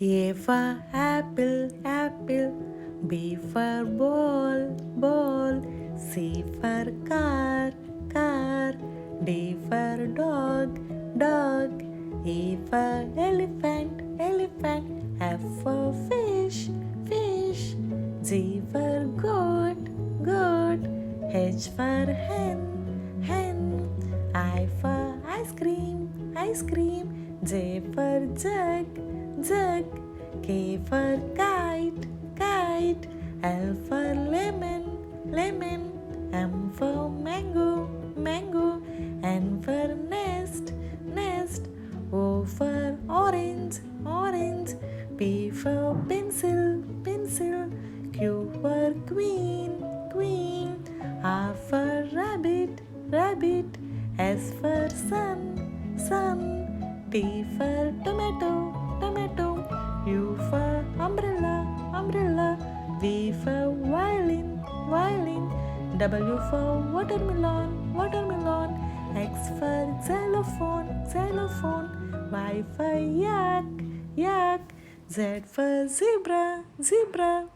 A for apple, apple. B for ball, ball. C for car, car. D for dog, dog. E for elephant, elephant. F for fish, fish. G for goat, goat. H for hen, hen. I for ice cream, ice cream. J for jug, jug. K for kite, kite. L for lemon, lemon. M for mango, mango. N for nest, nest. O for orange, orange. P for pencil, pencil. Q for queen, queen. R for rabbit, rabbit. S for sun, sun. T for tomato, tomato. U for umbrella, umbrella. V for violin, violin. W for watermelon, watermelon. X for xylophone, xylophone. Y for yak, yak. Z for zebra, zebra.